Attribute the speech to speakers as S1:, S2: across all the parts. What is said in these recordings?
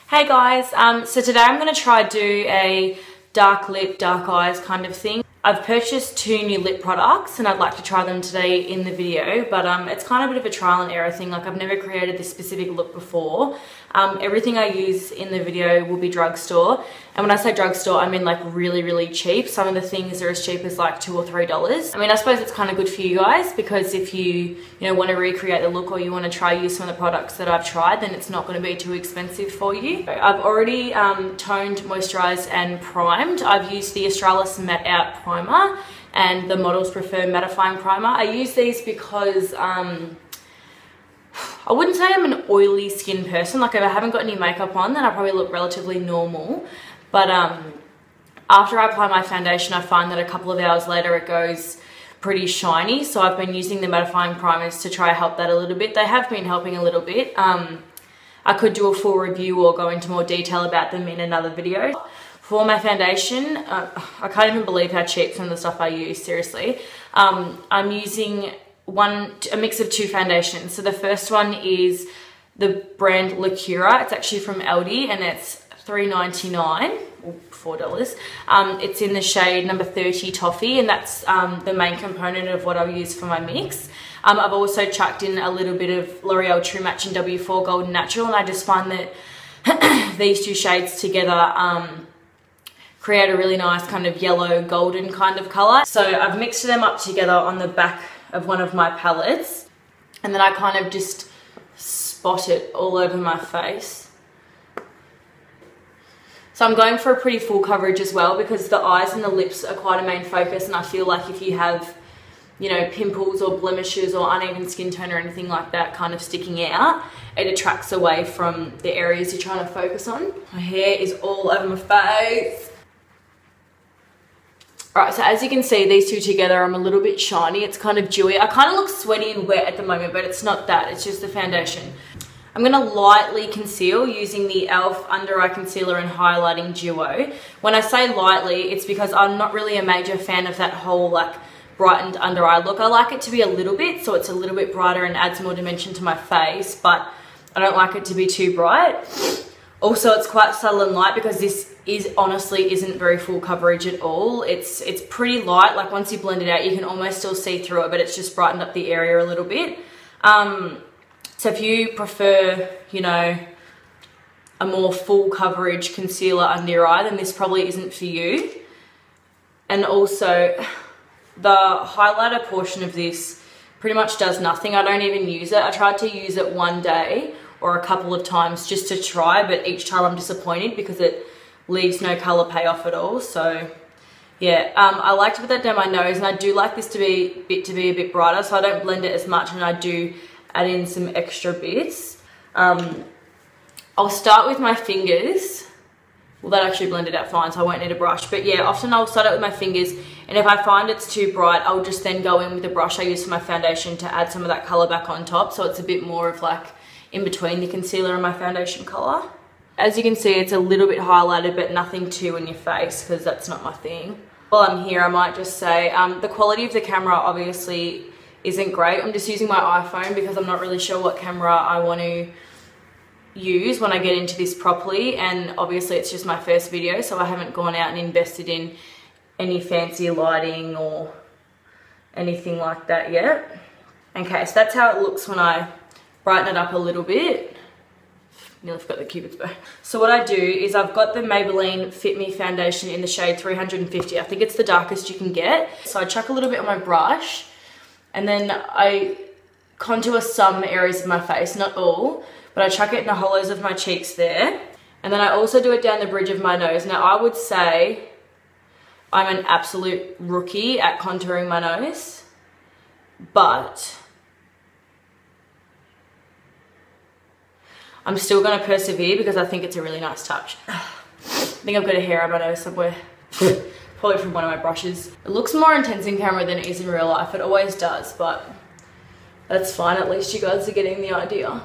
S1: Hey guys, so today I'm going to try do a dark lip, dark eyes kind of thing. I've purchased 2 new lip products and I'd like to try them today in the video, but it's kind of a bit of a trial and error thing. Like, I've never created this specific look before. Everything I use in the video will be Drugstore, and when I say Drugstore I mean like really cheap. Some of the things are as cheap as like $2 or $3. I mean, I suppose it's kind of good for you guys, because if you want to recreate the look or you want to try use some of the products that I've tried, then it's not going to be too expensive for you. I've already toned, moisturized and primed. I've used the Australis Matte Out Primer and the Models Prefer Mattifying Primer. I use these because I wouldn't say I'm an oily skin person. Like, if I haven't got any makeup on, then I probably look relatively normal. But after I apply my foundation, I find that a couple of hours later it goes pretty shiny. So I've been using the mattifying primers to try to help that a little bit. They have been helping a little bit. I could do a full review or go into more detail about them in another video. For my foundation, I can't even believe how cheap some of the stuff I use, seriously. I'm using a mix of 2 foundations. So the first one is the brand Lacura. It's actually from Aldi and it's $3.99 or $4. It's in the shade number 30 Toffee, and that's the main component of what I'll use for my mix. I've also chucked in a little bit of L'Oreal True Match in W4 Golden Natural, and I just find that these 2 shades together create a really nice kind of yellow golden kind of color. So I've mixed them up together on the back of one of my palettes, and then I kind of just spot it all over my face. So I'm going for a pretty full coverage as well, because the eyes and the lips are quite a main focus, and I feel like if you have, pimples or blemishes or uneven skin tone or anything like that kind of sticking out, it attracts away from the areas you're trying to focus on. My hair is all over my face. Alright, so as you can see, these 2 together, I'm a little bit shiny. It's kind of dewy. I kind of look sweaty and wet at the moment, but it's not that. It's just the foundation. I'm going to lightly conceal using the e.l.f. Under Eye Concealer and Highlighting Duo. When I say lightly, it's because I'm not really a major fan of that whole like brightened under eye look. I like it to be a little bit, so it's a little bit brighter and adds more dimension to my face, but I don't like it to be too bright. Also, it's quite subtle and light, because this honestly isn't very full coverage at all. It's pretty light. Like, once you blend it out, you can almost still see through it, but it's just brightened up the area a little bit. So if you prefer, a more full coverage concealer under your eye, then this probably isn't for you. And also, the highlighter portion of this pretty much does nothing. I don't even use it. I tried to use it one day or a couple of times just to try, but each time I'm disappointed because it leaves no color payoff at all. So yeah, I like to put that down my nose, and I do like this to be a bit brighter, so I don't blend it as much, and I do add in some extra bits. I'll start with my fingers. Well, that actually blended out fine, so I won't need a brush. But yeah, often I'll start out with my fingers, and if I find it's too bright, I'll just then go in with the brush I use for my foundation to add some of that color back on top, so it's a bit more of like in between the concealer and my foundation color. As you can see, it's a little bit highlighted, but nothing too in your face, because that's not my thing. While I'm here, I might just say the quality of the camera obviously isn't great. I'm just using my iPhone because I'm not really sure what camera I want to use when I get into this properly, and obviously it's just my first video, so I haven't gone out and invested in any fancy lighting or anything like that yet. Okay, so that's how it looks when I brighten it up a little bit. Nearly forgot the Cupid's bow. So what I do is I've got the Maybelline Fit Me foundation in the shade 350. I think it's the darkest you can get. So I chuck a little bit on my brush, and then I contour some areas of my face, not all, but I chuck it in the hollows of my cheeks there. And then I also do it down the bridge of my nose. Now, I would say I'm an absolute rookie at contouring my nose, but I'm still going to persevere because I think it's a really nice touch. I think I've got a hair on my nose somewhere. Probably from one of my brushes. It looks more intense in camera than it is in real life. It always does, but that's fine. At least you guys are getting the idea.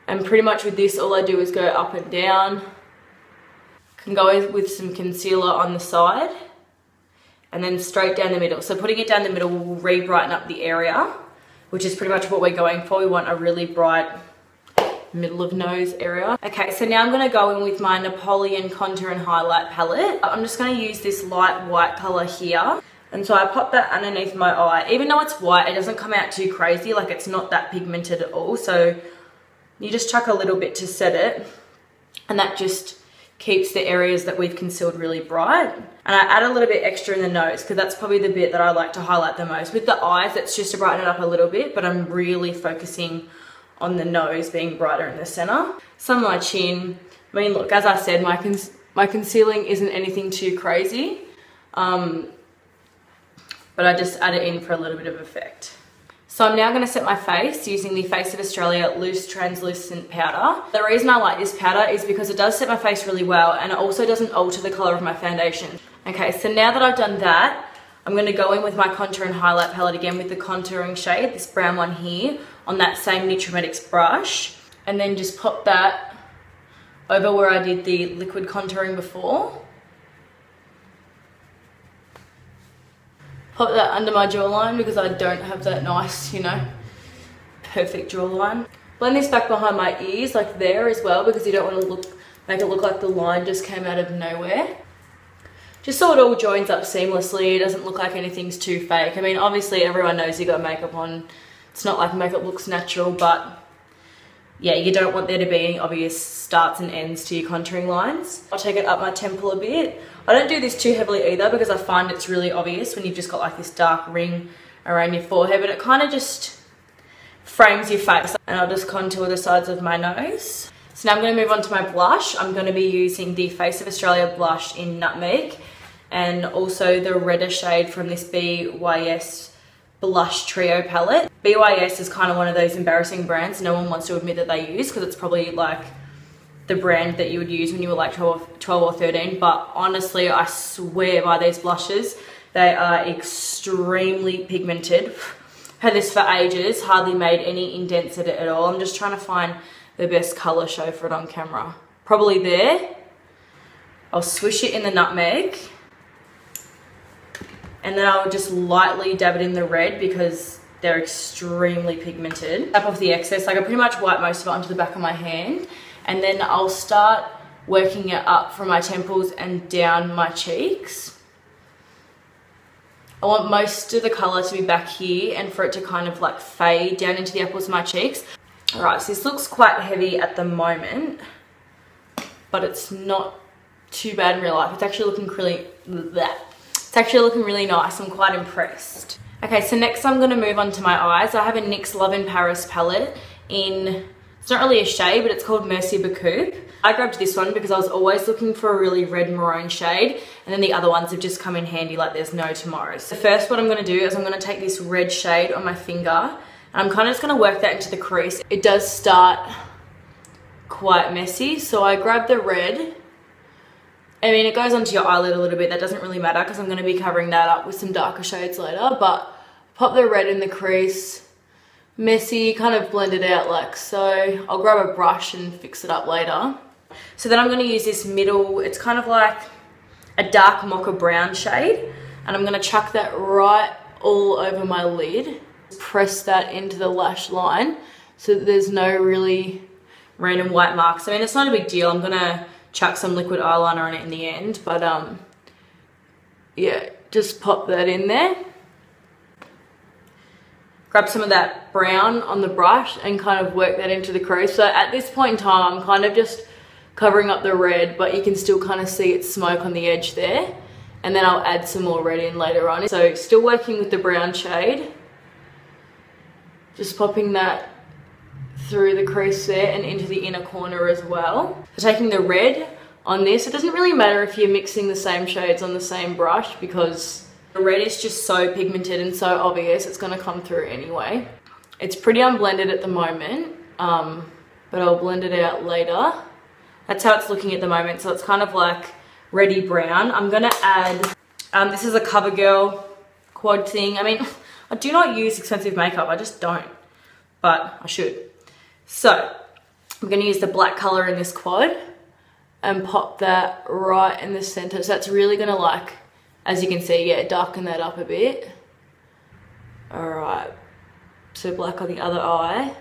S1: And pretty much with this, all I do is go up and down. Can go with some concealer on the side, and then straight down the middle. So putting it down the middle will re-brighten up the area, which is pretty much what we're going for. We want a really bright middle of nose area. Okay, so now I'm gonna go in with my Napoleon contour and highlight palette. I'm just gonna use this light white color here. And so I pop that underneath my eye. Even though it's white, it doesn't come out too crazy, like it's not that pigmented at all. So you just chuck a little bit to set it, and that just keeps the areas that we've concealed really bright. And I add a little bit extra in the nose because that's probably the bit that I like to highlight the most. With the eyes, it's just to brighten it up a little bit, but I'm really focusing on the nose being brighter in the center. Some of my chin, I mean, look, as I said, my concealing isn't anything too crazy. But I just add it in for a little bit of effect. So I'm now going to set my face using the Face of Australia Loose Translucent Powder. The reason I like this powder is because it does set my face really well, and it also doesn't alter the colour of my foundation. Okay, so now that I've done that, I'm going to go in with my contour and highlight palette again with the contouring shade, this brown one here, on that same Nutrometics brush, and then just pop that over where I did the liquid contouring before. Pop that under my jawline because I don't have that nice, you know, perfect jawline. Blend this back behind my ears, like there as well, because you don't want to make it look like the line just came out of nowhere. Just so it all joins up seamlessly, it doesn't look like anything's too fake. I mean, obviously everyone knows you got makeup on. It's not like makeup looks natural, but yeah, you don't want there to be any obvious starts and ends to your contouring lines. I'll take it up my temple a bit. I don't do this too heavily either because I find it's really obvious when you've just got like this dark ring around your forehead, but it kind of just frames your face. And I'll just contour the sides of my nose. So now I'm going to move on to my blush. I'm going to be using the Face of Australia blush in Nutmeg, and also the redder shade from this BYS Blush Trio palette. BYS is kind of one of those embarrassing brands no one wants to admit that they use, because it's probably like the brand that you would use when you were like 12 or 13, but honestly I swear by these blushes. They are extremely pigmented. Had this for ages, hardly made any indents in it at all. I'm just trying to find the best colour show for it on camera. Probably there. I'll swish it in the Nutmeg, and then I'll just lightly dab it in the red because they're extremely pigmented. Tap off the excess. Like I pretty much wipe most of it onto the back of my hand, and then I'll start working it up from my temples and down my cheeks. I want most of the colour to be back here and for it to kind of like fade down into the apples of my cheeks. Alright, so this looks quite heavy at the moment, but it's not too bad in real life. It's actually looking really nice. I'm quite impressed. Okay, so next I'm going to move on to my eyes. I have a NYX Love in Paris palette in, it's not really a shade, but it's called Merci Beaucoup. I grabbed this one because I was always looking for a really red maroon shade, and then the other ones have just come in handy like there's no tomorrow. So first what I'm going to do is I'm going to take this red shade on my finger, and I'm kind of just going to work that into the crease. It does start quite messy, so I grab the red. I mean, it goes onto your eyelid a little bit. That doesn't really matter because I'm going to be covering that up with some darker shades later, but pop the red in the crease. Messy, kind of blend it out like so. I'll grab a brush and fix it up later. So then I'm going to use this middle, it's kind of like a dark mocha brown shade, and I'm going to chuck that right all over my lid. Press that into the lash line so that there's no really random white marks. I mean, it's not a big deal. I'm going to chuck some liquid eyeliner on it in the end, but yeah, just pop that in there. Grab some of that brown on the brush and kind of work that into the crease. So at this point in time, I'm kind of just covering up the red, but you can still kind of see its smoke on the edge there. And then I'll add some more red in later on. So still working with the brown shade. Just popping that through the crease there and into the inner corner as well. So taking the red on this, it doesn't really matter if you're mixing the same shades on the same brush because the red is just so pigmented and so obvious, it's going to come through anyway. It's pretty unblended at the moment, but I'll blend it out later. That's how it's looking at the moment, so it's kind of like reddy brown. I'm going to add, this is a CoverGirl quad thing. I mean, I do not use expensive makeup, I just don't, but I should. So I'm going to use the black colour in this quad and pop that right in the centre. So that's really going to, like, as you can see, yeah, darken that up a bit. Alright, so black on the other eye.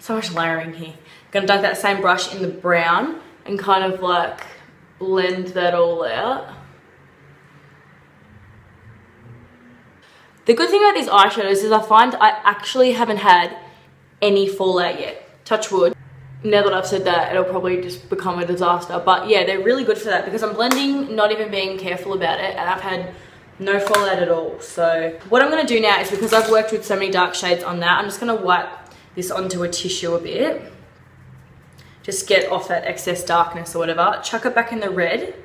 S1: So much layering here. Gonna dunk that same brush in the brown and kind of like blend that all out. The good thing about these eyeshadows is I find I actually haven't had any fallout yet. Touch wood. Now that I've said that, it'll probably just become a disaster. But yeah, they're really good for that because I'm blending, not even being careful about it, and I've had no fallout at all. So what I'm gonna do now is, because I've worked with so many dark shades on that, I'm just gonna wipe this onto a tissue a bit. Just get off that excess darkness or whatever. Chuck it back in the red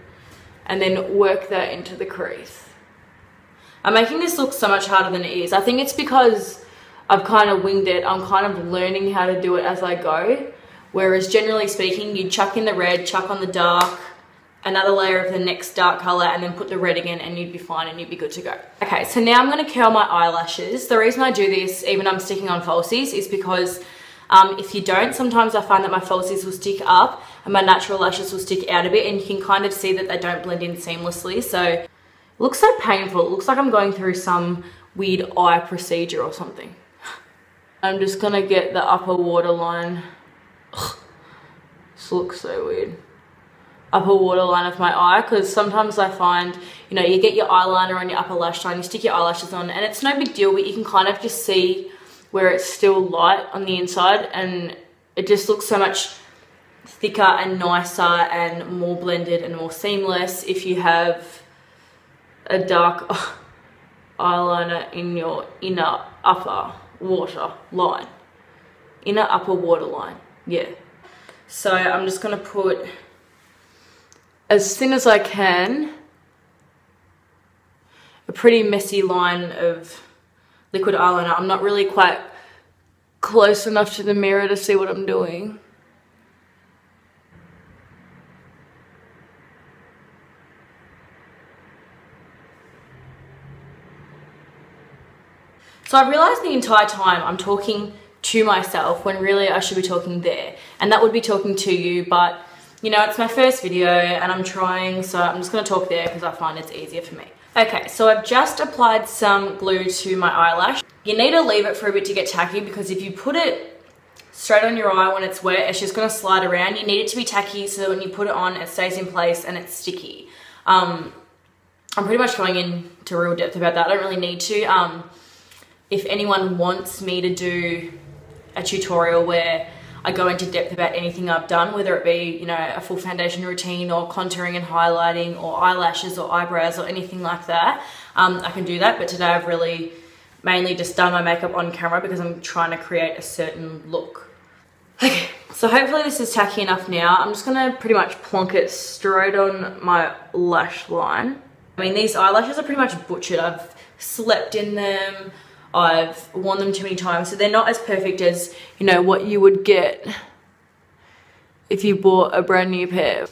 S1: and then work that into the crease. I'm making this look so much harder than it is. I think it's because I've kind of winged it. I'm kind of learning how to do it as I go. Whereas generally speaking, you'd chuck in the red, chuck on the dark, another layer of the next dark color, and then put the red again, and you'd be fine and you'd be good to go. Okay, so now I'm gonna curl my eyelashes. The reason I do this, even I'm sticking on falsies, is because if you don't, sometimes I find that my falsies will stick up and my natural lashes will stick out a bit, and you can kind of see that they don't blend in seamlessly. So it looks so painful. It looks like I'm going through some weird eye procedure or something. I'm just gonna get the upper waterline. This looks so weird. Upper waterline of my eye, because sometimes I find, you know, you get your eyeliner on your upper lash line, you stick your eyelashes on, and it's no big deal, but you can kind of just see where it's still light on the inside, and it just looks so much thicker and nicer and more blended and more seamless if you have a dark eyeliner in your inner upper water line. Inner upper waterline, yeah. So I'm just gonna put as thin as I can a pretty messy line of liquid eyeliner. I'm not really quite close enough to the mirror to see what I'm doing. So I've realized the entire time I'm talking to myself when really I should be talking there, and that would be talking to you, but you know, it's my first video and I'm trying, so I'm just gonna talk there because I find it's easier for me. Okay, so I've just applied some glue to my eyelash. You need to leave it for a bit to get tacky, because if you put it straight on your eye when it's wet, it's just gonna slide around. You need it to be tacky so that when you put it on, it stays in place and it's sticky. I'm pretty much going into real depth about that. I don't really need to. If anyone wants me to do a tutorial where I go into depth about anything I've done, whether it be, you know, a full foundation routine or contouring and highlighting or eyelashes or eyebrows or anything like that, I can do that. But today I've really mainly just done my makeup on camera because I'm trying to create a certain look. Okay, so hopefully this is tacky enough now. I'm just gonna pretty much plonk it straight on my lash line. I mean, these eyelashes are pretty much butchered. I've slept in them. I've worn them too many times, so they're not as perfect as, you know, what you would get if you bought a brand new pair.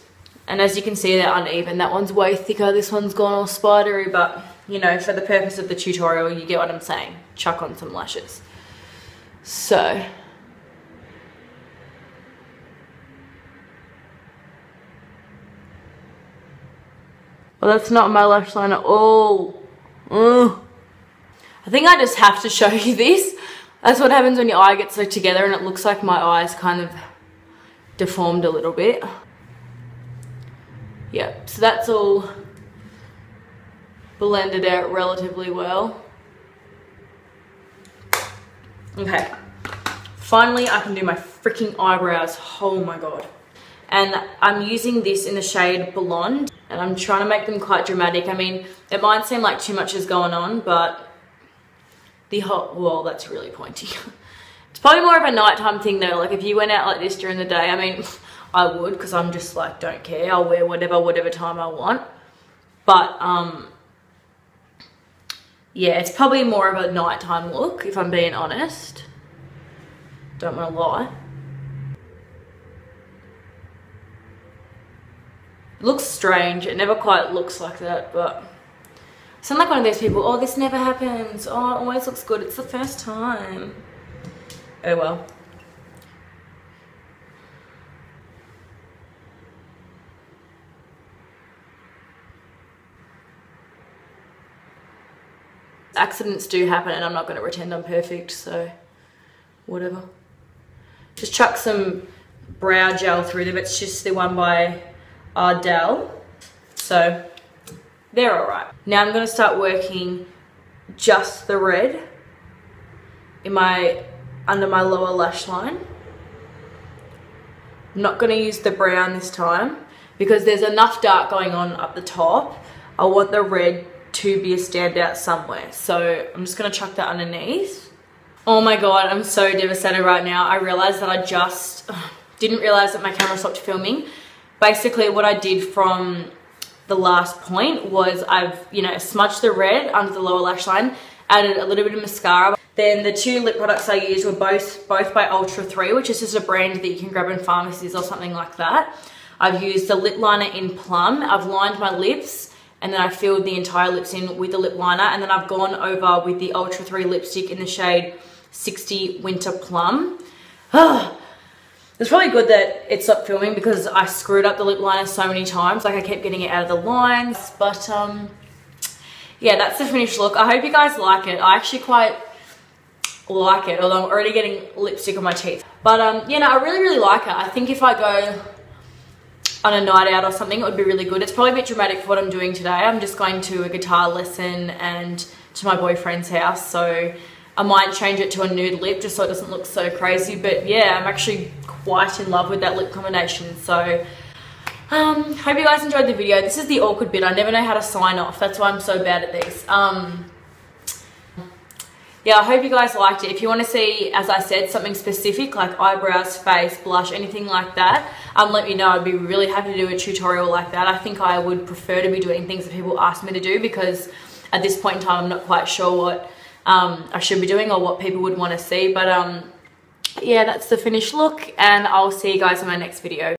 S1: And as you can see, they're uneven. That one's way thicker, this one's gone all spidery, but you know, for the purpose of the tutorial, you get what I'm saying. Chuck on some lashes. So well, that's not my lash line at all. Ugh. I think I just have to show you this. That's what happens when your eye gets so together and it looks like my eye's kind of deformed a little bit. Yep, so that's all blended out relatively well. Okay, finally I can do my freaking eyebrows. Oh my god. And I'm using this in the shade Blonde, and I'm trying to make them quite dramatic. I mean, it might seem like too much is going on, but the whole, well, that's really pointy. It's probably more of a nighttime thing though. Like if you went out like this during the day, I mean, I would, because I'm just like, don't care. I'll wear whatever time I want. But yeah, it's probably more of a nighttime look, if I'm being honest. Don't want to lie. It looks strange. It never quite looks like that, but I sound like one of those people, oh, this never happens. Oh, it always looks good. It's the first time. Oh well. Accidents do happen, and I'm not going to pretend I'm perfect, so whatever. Just chuck some brow gel through them. It's just the one by Ardell. So they're all right. Now I'm gonna start working just the red in under my lower lash line. I'm not gonna use the brown this time because there's enough dark going on up the top. I want the red to be a standout somewhere. So I'm just gonna chuck that underneath. Oh my God, I'm so devastated right now. I realized that I just didn't realize that my camera stopped filming. Basically what I did from the last point was I've, smudged the red under the lower lash line, added a little bit of mascara. Then the two lip products I used were both by Ultra 3, which is just a brand that you can grab in pharmacies or something like that. I've used the lip liner in Plum. I've lined my lips and then I filled the entire lips in with the lip liner, and then I've gone over with the Ultra 3 lipstick in the shade 60 Winter Plum. It's probably good that it stopped filming because I screwed up the lip liner so many times. Like I kept getting it out of the lines. But yeah, that's the finished look. I hope you guys like it. I actually quite like it, although I'm already getting lipstick on my teeth. But yeah, no, I really like it. I think if I go on a night out or something, it would be really good. It's probably a bit dramatic for what I'm doing today. I'm just going to a guitar lesson and to my boyfriend's house. So I might change it to a nude lip just so it doesn't look so crazy. But yeah, I'm actually quite in love with that lip combination. So hope you guys enjoyed the video. This is the awkward bit. I never know how to sign off. That's why I'm so bad at these. Yeah, I hope you guys liked it. If you want to see, as I said, something specific like eyebrows, face, blush, anything like that, let me know. I'd be really happy to do a tutorial like that. I think I would prefer to be doing things that people ask me to do because at this point in time, I'm not quite sure what I should be doing or what people would want to see. But yeah, that's the finished look, and I'll see you guys in my next video.